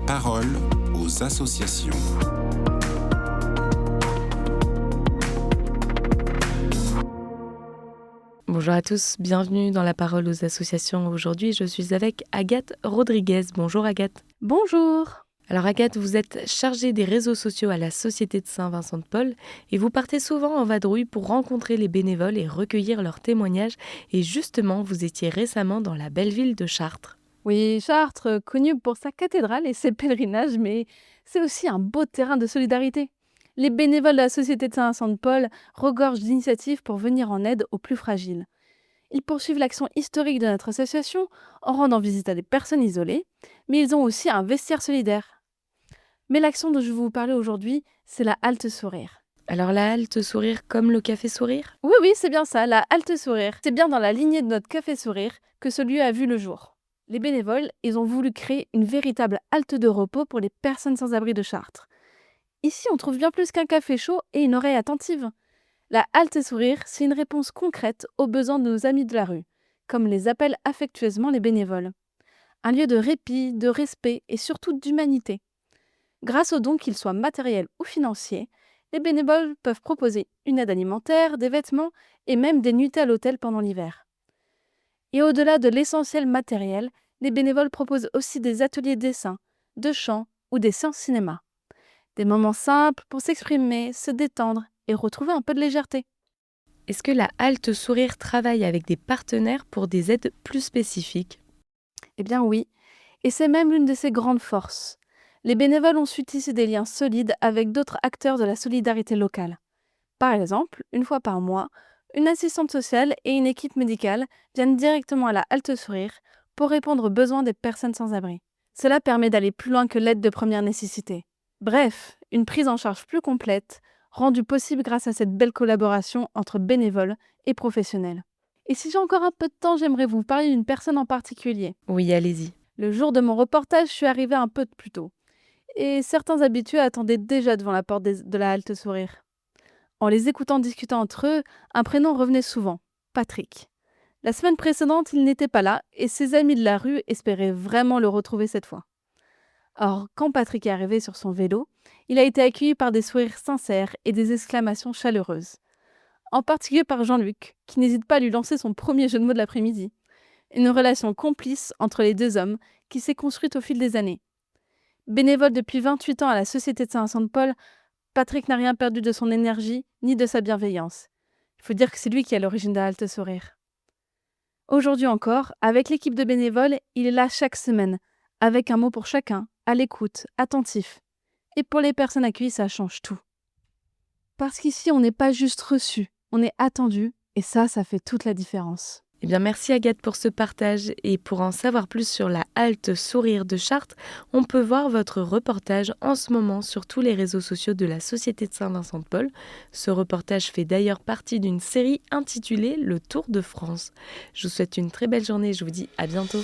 parole aux associations. Bonjour à tous, bienvenue dans la parole aux associations. Aujourd'hui, je suis avec Agathe Rodriguez. Bonjour Agathe. Bonjour. Alors Agathe, vous êtes chargée des réseaux sociaux à la Société de Saint-Vincent-de-Paul et vous partez souvent en vadrouille pour rencontrer les bénévoles et recueillir leurs témoignages. Et justement, vous étiez récemment dans la belle ville de Chartres. Oui, Chartres, connue pour sa cathédrale et ses pèlerinages, mais c'est aussi un beau terrain de solidarité. Les bénévoles de la Société de Saint-Vincent-de-Paul regorgent d'initiatives pour venir en aide aux plus fragiles. Ils poursuivent l'action historique de notre association en rendant visite à des personnes isolées, mais ils ont aussi un vestiaire solidaire. Mais l'action dont je vais vous parler aujourd'hui, c'est la halte sourire. Alors la halte sourire comme le café sourire ? Oui, c'est bien ça, la halte sourire. C'est bien dans la lignée de notre café sourire que ce lieu a vu le jour. Les bénévoles, ils ont voulu créer une véritable halte de repos pour les personnes sans abri de Chartres. Ici, on trouve bien plus qu'un café chaud et une oreille attentive. La halte sourire, c'est une réponse concrète aux besoins de nos amis de la rue, comme les appellent affectueusement les bénévoles. Un lieu de répit, de respect et surtout d'humanité. Grâce aux dons, qu'ils soient matériels ou financiers, les bénévoles peuvent proposer une aide alimentaire, des vêtements et même des nuitées à l'hôtel pendant l'hiver. Et au-delà de l'essentiel matériel, les bénévoles proposent aussi des ateliers de dessin, de chant ou des séances cinéma. Des moments simples pour s'exprimer, se détendre et retrouver un peu de légèreté. Est-ce que la halte sourire travaille avec des partenaires pour des aides plus spécifiques ? Eh bien oui, et c'est même l'une de ses grandes forces. Les bénévoles ont su tisser des liens solides avec d'autres acteurs de la solidarité locale. Par exemple, une fois par mois, une assistante sociale et une équipe médicale viennent directement à la halte sourire pour répondre aux besoins des personnes sans abri. Cela permet d'aller plus loin que l'aide de première nécessité. Bref, une prise en charge plus complète, rendue possible grâce à cette belle collaboration entre bénévoles et professionnels. Et si j'ai encore un peu de temps, j'aimerais vous parler d'une personne en particulier. Oui, allez-y. Le jour de mon reportage, je suis arrivée un peu plus tôt. Et certains habitués attendaient déjà devant la porte de la halte sourire. En les écoutant discuter entre eux, un prénom revenait souvent, Patrick. La semaine précédente, il n'était pas là et ses amis de la rue espéraient vraiment le retrouver cette fois. Or, quand Patrick est arrivé sur son vélo, il a été accueilli par des sourires sincères et des exclamations chaleureuses. En particulier par Jean-Luc, qui n'hésite pas à lui lancer son premier jeu de mots de l'après-midi. Une relation complice entre les deux hommes qui s'est construite au fil des années. Bénévole depuis 28 ans à la Société de Saint-Vincent-de-Paul, Patrick n'a rien perdu de son énergie ni de sa bienveillance. Il faut dire que c'est lui qui est à l'origine de la halte sourire. Aujourd'hui encore, avec l'équipe de bénévoles, il est là chaque semaine, avec un mot pour chacun, à l'écoute, attentif. Et pour les personnes accueillies, ça change tout. Parce qu'ici, on n'est pas juste reçu, on est attendu, et ça fait toute la différence. Eh bien, merci Agathe pour ce partage. Et pour en savoir plus sur la halte sourire de Chartres, on peut voir votre reportage en ce moment sur tous les réseaux sociaux de la Société de Saint-Vincent-de-Paul. Ce reportage fait d'ailleurs partie d'une série intitulée Le Tour de France. Je vous souhaite une très belle journée et je vous dis à bientôt.